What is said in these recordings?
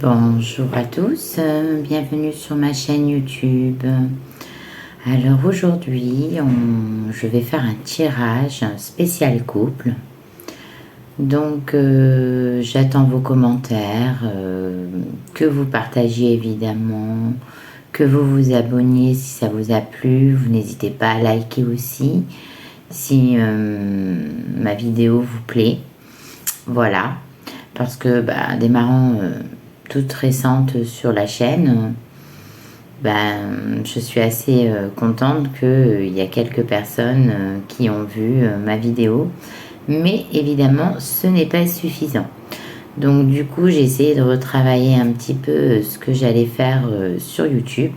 Bonjour à tous, bienvenue sur ma chaîne YouTube. Alors aujourd'hui, je vais faire un tirage spécial couple. Donc j'attends vos commentaires, que vous partagiez évidemment, que vous vous abonniez si ça vous a plu. Vous n'hésitez pas à liker aussi si ma vidéo vous plaît. Voilà, parce que démarrant toute récente sur la chaîne, je suis assez contente qu'il y a quelques personnes qui ont vu ma vidéo, mais évidemment ce n'est pas suffisant. Donc du coup j'ai essayé de retravailler un petit peu ce que j'allais faire sur YouTube.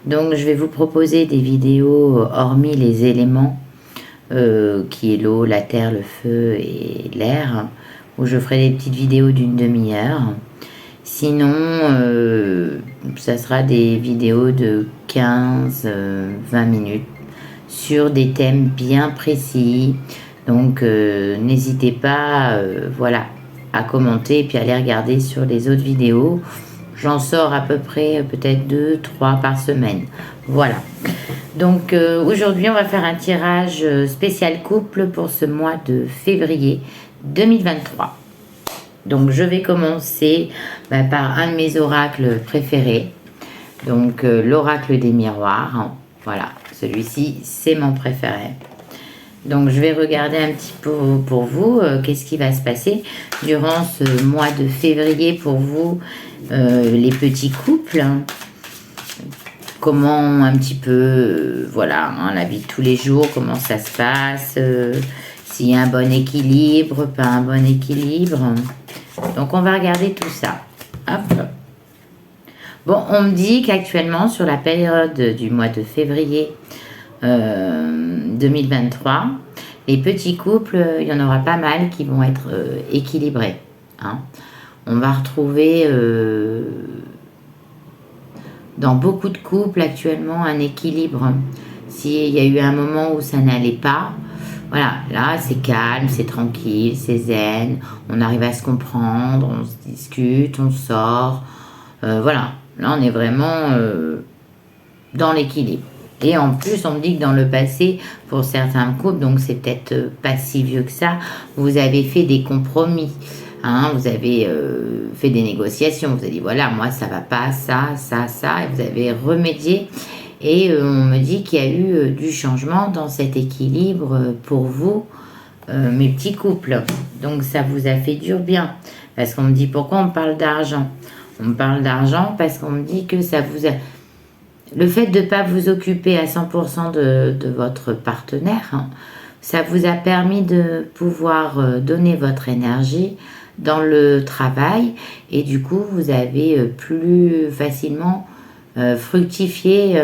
Donc je vais vous proposer des vidéos hormis les éléments qui est l'eau, la terre, le feu et l'air, où je ferai des petites vidéos d'une demi-heure. Sinon, ça sera des vidéos de 15-20 minutes sur des thèmes bien précis. Donc, n'hésitez pas voilà, à commenter et puis à aller regarder sur les autres vidéos. J'en sors à peu près peut-être 2-3 par semaine. Voilà. Donc, aujourd'hui, on va faire un tirage spécial couple pour ce mois de février 2023. Donc je vais commencer par un de mes oracles préférés, donc l'oracle des miroirs. Voilà, celui-ci c'est mon préféré. Donc je vais regarder un petit peu pour vous qu'est-ce qui va se passer durant ce mois de février pour vous, les petits couples. Comment un petit peu, voilà, la vie de tous les jours, comment ça se passe, s'il y a un bon équilibre, pas un bon équilibre. Donc, on va regarder tout ça. Hop. Bon, on me dit qu'actuellement, sur la période du mois de février 2023, les petits couples, il y en aura pas mal qui vont être équilibrés. Hein. On va retrouver dans beaucoup de couples actuellement un équilibre. S'il y a eu un moment où ça n'allait pas, voilà, là c'est calme, c'est tranquille, c'est zen, on arrive à se comprendre, on se discute, on sort, voilà, là on est vraiment dans l'équilibre. Et en plus on me dit que dans le passé, pour certains couples, donc c'est peut-être pas si vieux que ça, vous avez fait des compromis, hein, vous avez fait des négociations, vous avez dit voilà, moi ça va pas, ça, et vous avez remédié. Et on me dit qu'il y a eu du changement dans cet équilibre pour vous, mes petits couples. Donc ça vous a fait du bien. Parce qu'on me dit pourquoi on parle d'argent. On me parle d'argent parce qu'on me dit que ça vous a... Le fait de ne pas vous occuper à 100% de votre partenaire, hein, ça vous a permis de pouvoir donner votre énergie dans le travail. Et du coup, vous avez plus facilement... fructifier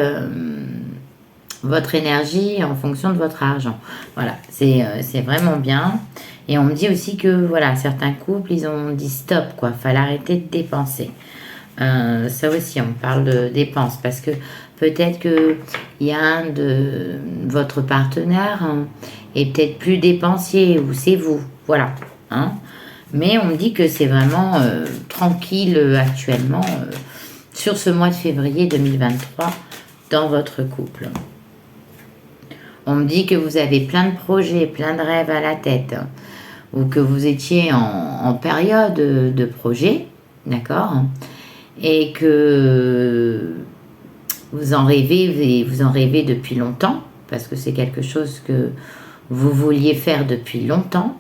votre énergie en fonction de votre argent. Voilà, c'est vraiment bien. Et on me dit aussi que voilà, certains couples, ils ont dit stop, quoi. Fallait arrêter de dépenser. Ça aussi, on parle de dépenses parce que peut-être qu'il y a un de votre partenaire est peut-être plus dépensier ou c'est vous. Voilà. Hein. Mais on me dit que c'est vraiment tranquille actuellement. Sur ce mois de février 2023 dans votre couple. On me dit que vous avez plein de projets, plein de rêves à la tête, ou que vous étiez en période de projet, d'accord, et que vous en rêvez depuis longtemps, parce que c'est quelque chose que vous vouliez faire depuis longtemps,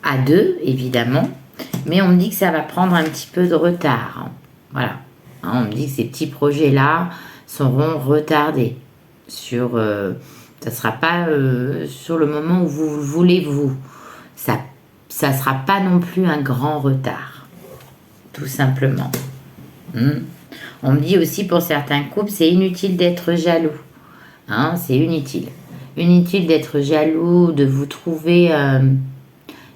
à deux évidemment, mais on me dit que ça va prendre un petit peu de retard. Voilà. On me dit que ces petits projets-là seront retardés. Ça ne sera pas sur le moment où vous le voulez, vous. Ça ne sera pas non plus un grand retard. Tout simplement. On me dit aussi pour certains couples, c'est inutile d'être jaloux. Hein, c'est inutile. Inutile d'être jaloux, de vous trouver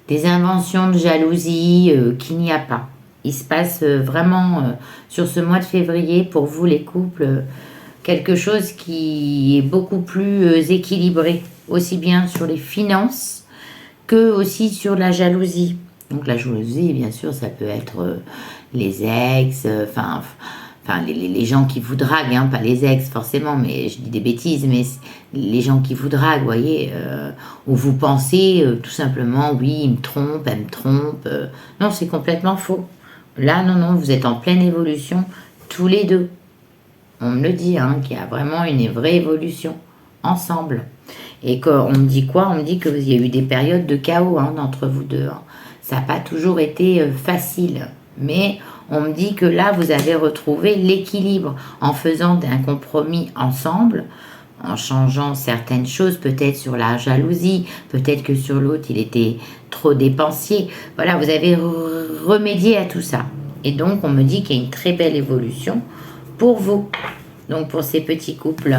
des inventions de jalousie qu'il n'y a pas. Il se passe vraiment sur ce mois de février pour vous les couples quelque chose qui est beaucoup plus équilibré, aussi bien sur les finances que aussi sur la jalousie. Donc la jalousie, bien sûr, ça peut être les ex, les gens qui vous draguent, hein, pas les ex forcément, mais je dis des bêtises, mais les gens qui vous draguent, vous voyez, où vous pensez tout simplement, oui, il me trompe, elle me trompe. Non, c'est complètement faux. Là, non, non, vous êtes en pleine évolution, tous les deux. On me le dit, hein, qu'il y a vraiment une vraie évolution, ensemble. Et qu'on me dit quoi? On me dit qu'il y a eu des périodes de chaos, hein, entre vous deux, hein. Ça n'a pas toujours été facile, mais on me dit que là, vous avez retrouvé l'équilibre en faisant un compromis ensemble, en changeant certaines choses, peut-être sur la jalousie, peut-être que sur l'autre, il était trop dépensier. Voilà, vous avez remédié à tout ça. Et donc, on me dit qu'il y a une très belle évolution pour vous, donc pour ces petits couples.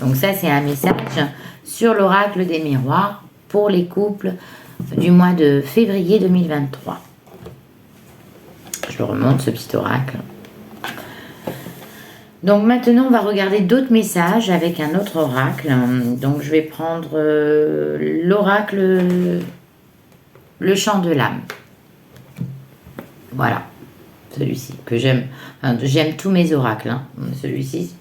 Donc ça, c'est un message sur l'oracle des miroirs pour les couples du mois de février 2023. Je remonte ce petit oracle. Donc maintenant, on va regarder d'autres messages avec un autre oracle. Donc je vais prendre l'oracle, le chant de l'âme. Voilà, celui-ci que j'aime. Enfin, j'aime tous mes oracles, hein. Celui-ci,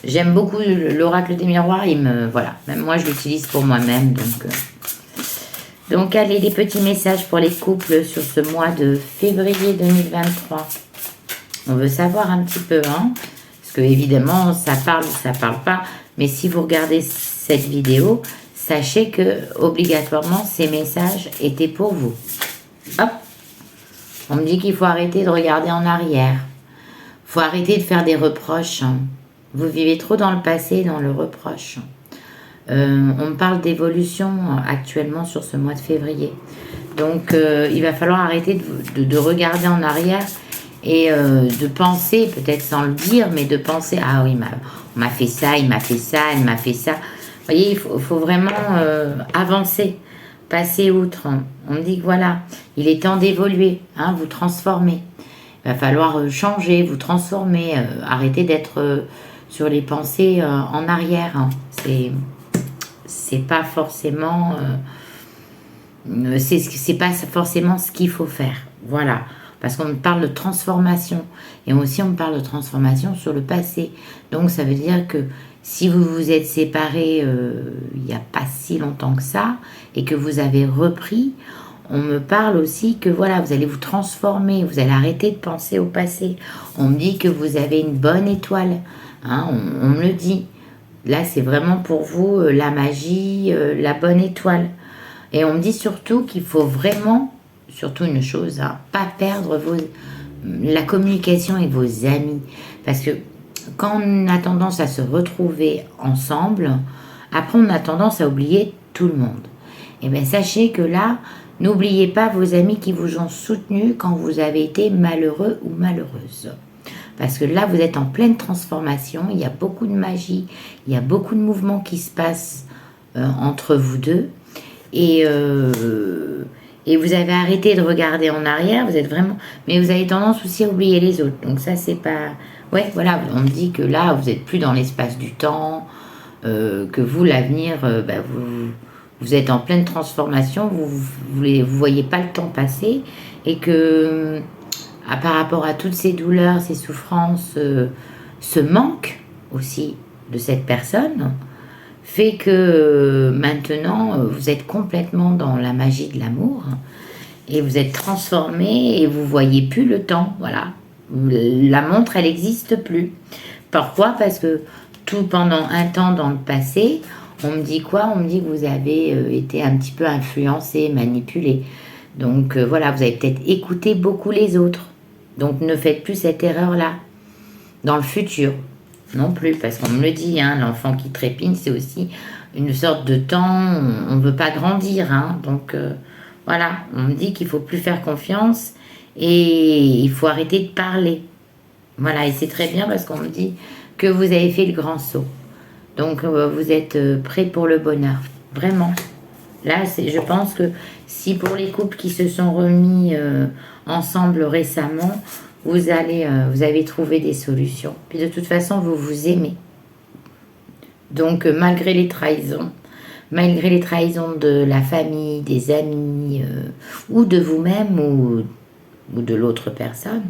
j'aime beaucoup l'oracle des miroirs. Voilà, même moi je l'utilise pour moi-même. Donc allez, les petits messages pour les couples sur ce mois de février 2023. On veut savoir un petit peu, hein, parce que évidemment, ça parle ou ça parle pas. Mais si vous regardez cette vidéo, sachez que obligatoirement, ces messages étaient pour vous. Hop, on me dit qu'il faut arrêter de regarder en arrière. Il faut arrêter de faire des reproches. Vous vivez trop dans le passé, dans le reproche. On me parle d'évolution actuellement sur ce mois de février. Donc, il va falloir arrêter de regarder en arrière et de penser, peut-être sans le dire, mais de penser, ah oui, on m'a fait ça, il m'a fait ça, elle m'a fait ça. Vous voyez, il faut vraiment avancer, passer outre. On me dit que voilà, il est temps d'évoluer, hein, vous transformer. Il va falloir changer, vous transformer, arrêter d'être sur les pensées en arrière. Hein. C'est pas forcément c'est pas forcément ce qu'il faut faire, voilà, parce qu'on me parle de transformation et aussi on me parle de transformation sur le passé. Donc ça veut dire que si vous vous êtes séparés il n'y a pas si longtemps que ça et que vous avez repris, on me parle aussi que voilà, vous allez vous transformer, vous allez arrêter de penser au passé. On me dit que vous avez une bonne étoile, hein, on me le dit. Là, c'est vraiment pour vous la magie, la bonne étoile. Et on me dit surtout qu'il faut vraiment, surtout une chose, hein, pas perdre la communication avec vos amis. Parce que quand on a tendance à se retrouver ensemble, après on a tendance à oublier tout le monde. Et bien sachez que là, n'oubliez pas vos amis qui vous ont soutenu quand vous avez été malheureux ou malheureuse. Parce que là, vous êtes en pleine transformation, il y a beaucoup de magie, il y a beaucoup de mouvements qui se passent entre vous deux. Et vous avez arrêté de regarder en arrière, vous êtes vraiment... Mais vous avez tendance aussi à oublier les autres. Donc ça, c'est pas... Ouais, voilà, on me dit que là, vous n'êtes plus dans l'espace du temps, que vous, l'avenir, vous êtes en pleine transformation, vous voyez pas le temps passer, et que... par rapport à toutes ces douleurs, ces souffrances, ce manque aussi de cette personne fait que maintenant vous êtes complètement dans la magie de l'amour et vous êtes transformé et vous voyez plus le temps. Voilà, la montre elle n'existe plus. Pourquoi? Parce que tout pendant un temps dans le passé, on me dit quoi? On me dit que vous avez été un petit peu influencé, manipulé. Donc voilà, vous avez peut-être écouté beaucoup les autres. Donc ne faites plus cette erreur-là dans le futur non plus, parce qu'on me le dit, hein, l'enfant qui trépigne, c'est aussi une sorte de temps, on ne veut pas grandir. Hein, donc voilà, on me dit qu'il ne faut plus faire confiance et il faut arrêter de parler. Voilà, et c'est très bien parce qu'on me dit que vous avez fait le grand saut. Donc vous êtes prêts pour le bonheur, vraiment. Là, je pense que si pour les couples qui se sont remis ensemble récemment, vous avez trouvé des solutions. Puis de toute façon, vous vous aimez. Donc, malgré les trahisons de la famille, des amis, ou de vous-même, ou ou de l'autre personne,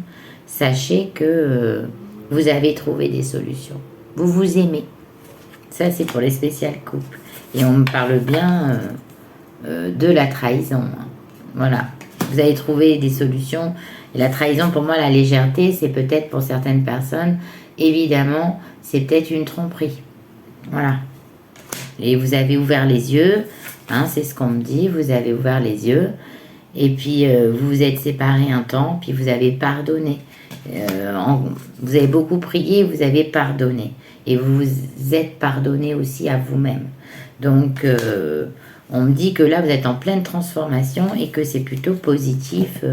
sachez que vous avez trouvé des solutions. Vous vous aimez. Ça, c'est pour les spéciales couples. Et on me parle bien de la trahison. Voilà. Vous avez trouvé des solutions. Et la trahison, pour moi, la légèreté, c'est peut-être pour certaines personnes, évidemment, c'est peut-être une tromperie. Voilà. Et vous avez ouvert les yeux, hein, c'est ce qu'on me dit, vous avez ouvert les yeux, et puis vous vous êtes séparés un temps, puis vous avez pardonné. Vous avez beaucoup prié, vous avez pardonné. Et vous vous êtes pardonné aussi à vous-même. Donc, on me dit que là, vous êtes en pleine transformation et que c'est plutôt positif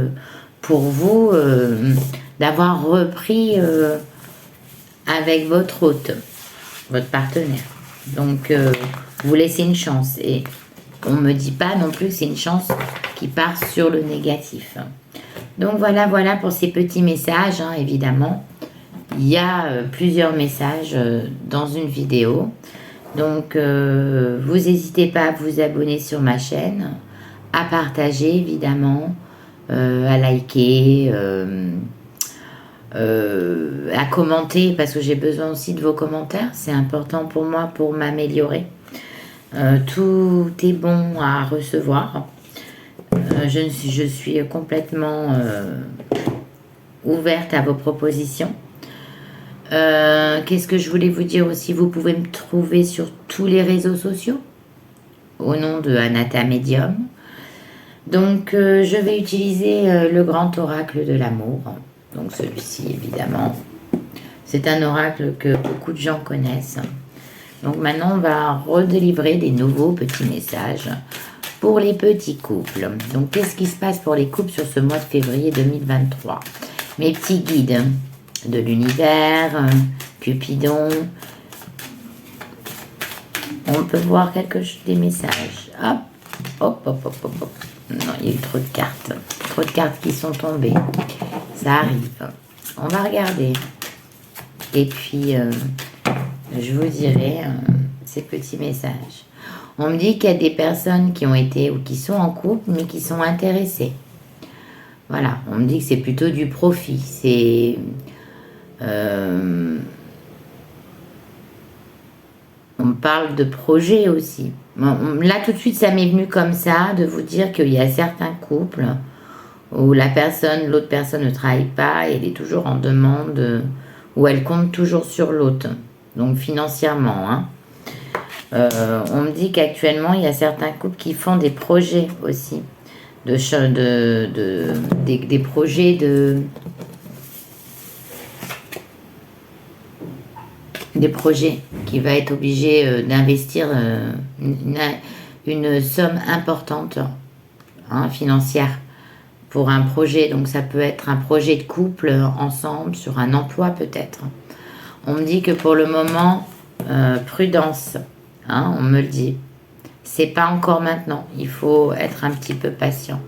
pour vous d'avoir repris avec votre hôte, votre partenaire. Donc, vous laissez une chance. Et on ne me dit pas non plus que c'est une chance qui part sur le négatif. Donc, voilà pour ces petits messages, hein, évidemment. Il y a plusieurs messages dans une vidéo. Donc, vous n'hésitez pas à vous abonner sur ma chaîne, à partager, évidemment, à liker, à commenter, parce que j'ai besoin aussi de vos commentaires. C'est important pour moi pour m'améliorer. Tout est bon à recevoir. Je suis complètement ouverte à vos propositions. Qu'est-ce que je voulais vous dire aussi? Vous pouvez me trouver sur tous les réseaux sociaux au nom de Anata Medium. Donc, je vais utiliser le grand oracle de l'amour. Donc, celui-ci, évidemment, c'est un oracle que beaucoup de gens connaissent. Donc, maintenant, on va redélivrer des nouveaux petits messages pour les petits couples. Donc, qu'est-ce qui se passe pour les couples sur ce mois de février 2023? Mes petits guides de l'univers, Cupidon. On peut voir des messages. Hop, hop, hop, hop, hop, hop. Non, il y a eu trop de cartes. Trop de cartes qui sont tombées. Ça arrive. On va regarder. Et puis, je vous dirai ces petits messages. On me dit qu'il y a des personnes qui ont été ou qui sont en couple, mais qui sont intéressées. Voilà, on me dit que c'est plutôt du profit. C'est... on me parle de projet aussi. Là, tout de suite, ça m'est venu comme ça, de vous dire qu'il y a certains couples où l'autre personne ne travaille pas et elle est toujours en demande, où elle compte toujours sur l'autre, donc financièrement. Hein. On me dit qu'actuellement, il y a certains couples qui font des projets aussi, des projets des projets qui va être obligé d'investir une somme importante financière pour un projet. Donc ça peut être un projet de couple ensemble sur un emploi peut-être. On me dit que pour le moment, prudence, on me le dit. C'est pas encore maintenant, il faut être un petit peu patient.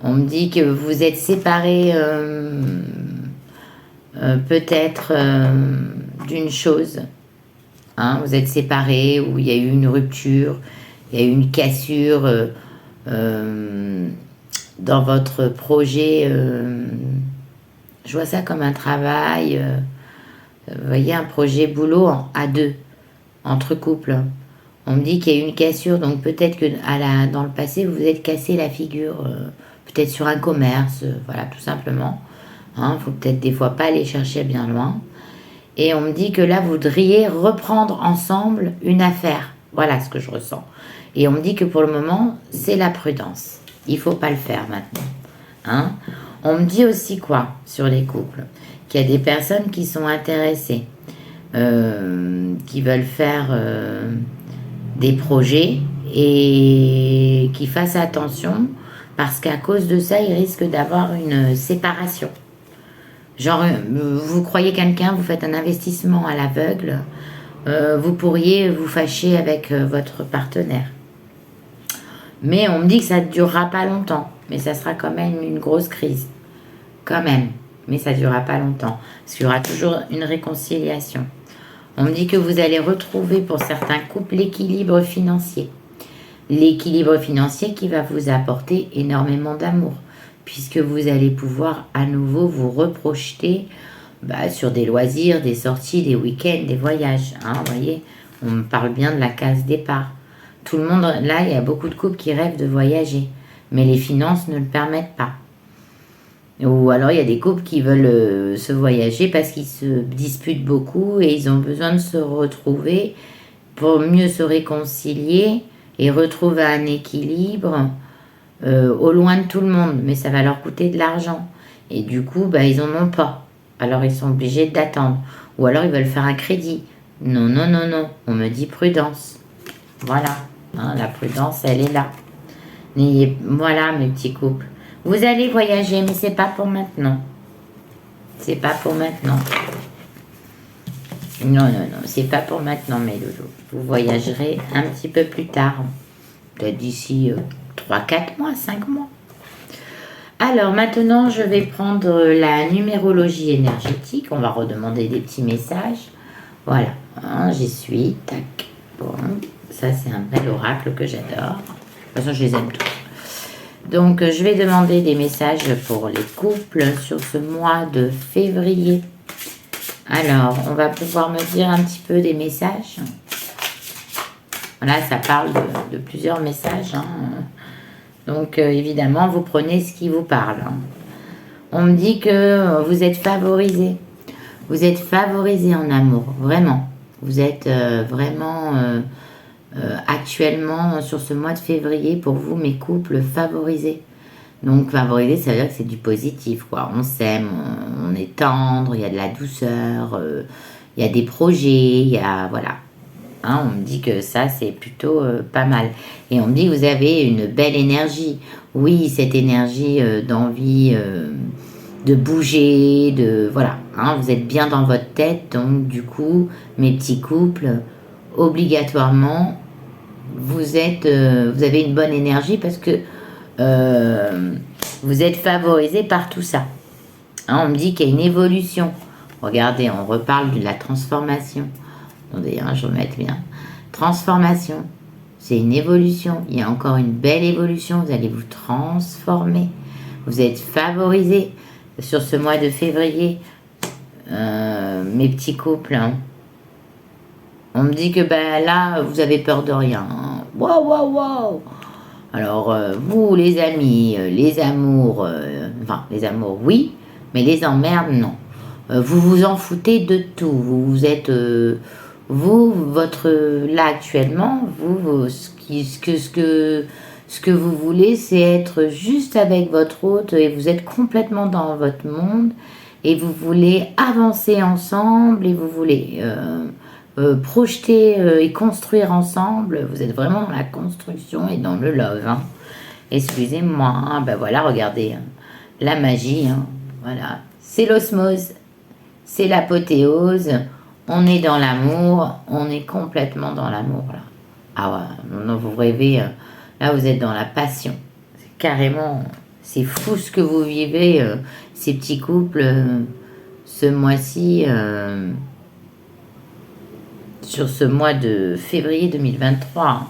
On me dit que vous êtes séparés peut-être d'une chose. Vous êtes séparés ou il y a eu une rupture, il y a eu une cassure dans votre projet. Je vois ça comme un travail, vous voyez, un projet boulot à deux, entre couples. On me dit qu'il y a eu une cassure, donc peut-être que dans le passé, vous vous êtes cassé la figure, peut-être sur un commerce, voilà, tout simplement. Faut peut-être des fois pas aller chercher bien loin. Et on me dit que là, vous voudriez reprendre ensemble une affaire. Voilà ce que je ressens. Et on me dit que pour le moment, c'est la prudence. Il ne faut pas le faire maintenant. On me dit aussi quoi sur les couples? Qu'il y a des personnes qui sont intéressées, qui veulent faire des projets et qui fassent attention parce qu'à cause de ça, ils risquent d'avoir une séparation. Genre, vous croyez quelqu'un, vous faites un investissement à l'aveugle, vous pourriez vous fâcher avec votre partenaire. Mais on me dit que ça ne durera pas longtemps, mais ça sera quand même une grosse crise. Quand même, mais ça ne durera pas longtemps, parce qu'il y aura toujours une réconciliation. On me dit que vous allez retrouver pour certains couples l'équilibre financier. L'équilibre financier qui va vous apporter énormément d'amour, puisque vous allez pouvoir à nouveau vous reprojeter sur des loisirs, des sorties, des week-ends, des voyages. Hein, vous voyez, on me parle bien de la case départ. Tout le monde, là, il y a beaucoup de couples qui rêvent de voyager, mais les finances ne le permettent pas. Ou alors, il y a des couples qui veulent se voyager parce qu'ils se disputent beaucoup et ils ont besoin de se retrouver pour mieux se réconcilier et retrouver un équilibre au loin de tout le monde. Mais ça va leur coûter de l'argent. Et du coup, ils n'en ont pas. Alors, ils sont obligés d'attendre. Ou alors, ils veulent faire un crédit. Non, non, non, non. On me dit prudence. Voilà. Hein, la prudence, elle est là. Voilà, mes petits couples. Vous allez voyager, mais c'est pas pour maintenant. C'est pas pour maintenant. Non, non, non. C'est pas pour maintenant, mes loulous. Vous voyagerez un petit peu plus tard. Peut-être d'ici 3, 4 mois, 5 mois. Alors, maintenant, je vais prendre la numérologie énergétique. On va redemander des petits messages. Voilà. Hein, j'y suis. Tac. Bon. Ça, c'est un bel oracle que j'adore. De toute façon, je les aime tous. Donc, je vais demander des messages pour les couples sur ce mois de février. Alors, on va pouvoir me dire un petit peu des messages. Voilà, ça parle de plusieurs messages. Hein. Donc, évidemment, vous prenez ce qui vous parle. Hein. On me dit que vous êtes favorisé. Vous êtes favorisé en amour, vraiment. Vous êtes vraiment... actuellement sur ce mois de février pour vous mes couples favorisés. Donc favorisés, ça veut dire que c'est du positif quoi. On s'aime, on est tendre, il y a de la douceur, il y a des projets, il y a voilà. Hein, on me dit que ça c'est plutôt pas mal. Et on me dit que vous avez une belle énergie. Oui, cette énergie d'envie de bouger, de voilà. Hein, vous êtes bien dans votre tête, donc du coup mes petits couples obligatoirement vous avez une bonne énergie parce que vous êtes favorisé par tout ça. Hein, on me dit qu'il y a une évolution. Regardez, on reparle de la transformation. Attendez, je vais mettre bien. Transformation, c'est une évolution. Il y a encore une belle évolution. Vous allez vous transformer. Vous êtes favorisé sur ce mois de février, mes petits couples. Hein. On me dit que là, vous avez peur de rien. Waouh, waouh, waouh. Alors, vous, les amis, les amours, les amours, oui, mais les emmerdes, non. Vous vous en foutez de tout. Vous êtes, là actuellement, ce que vous voulez, c'est être juste avec votre hôte et vous êtes complètement dans votre monde et vous voulez avancer ensemble et vous voulez... projeter et construire ensemble. Vous êtes vraiment dans la construction et dans le love. Hein. Excusez-moi. Hein, voilà, regardez. Hein, la magie. Hein, voilà. C'est l'osmose. C'est l'apothéose. On est dans l'amour. On est complètement dans l'amour. Là. Ah ouais. Non, vous rêvez. Là, vous êtes dans la passion. C'est carrément... C'est fou ce que vous vivez, ces petits couples, ce mois-ci... sur ce mois de février 2023.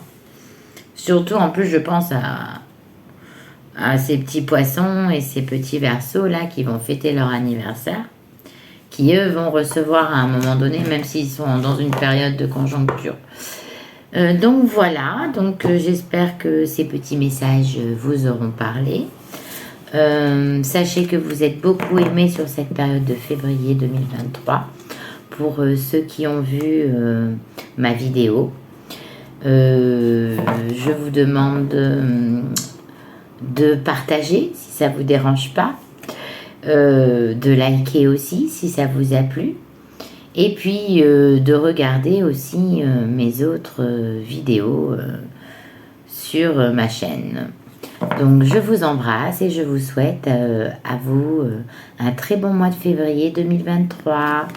Surtout, en plus, je pense à ces petits poissons et ces petits verseaux là qui vont fêter leur anniversaire, qui eux vont recevoir à un moment donné, même s'ils sont dans une période de conjoncture. Donc voilà, j'espère que ces petits messages vous auront parlé. Sachez que vous êtes beaucoup aimés sur cette période de février 2023. Pour ceux qui ont vu ma vidéo, je vous demande de partager si ça vous dérange pas, de liker aussi si ça vous a plu, et puis de regarder aussi mes autres vidéos sur ma chaîne. Donc je vous embrasse et je vous souhaite à vous un très bon mois de février 2023.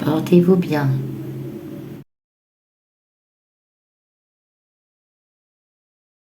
Portez-vous bien.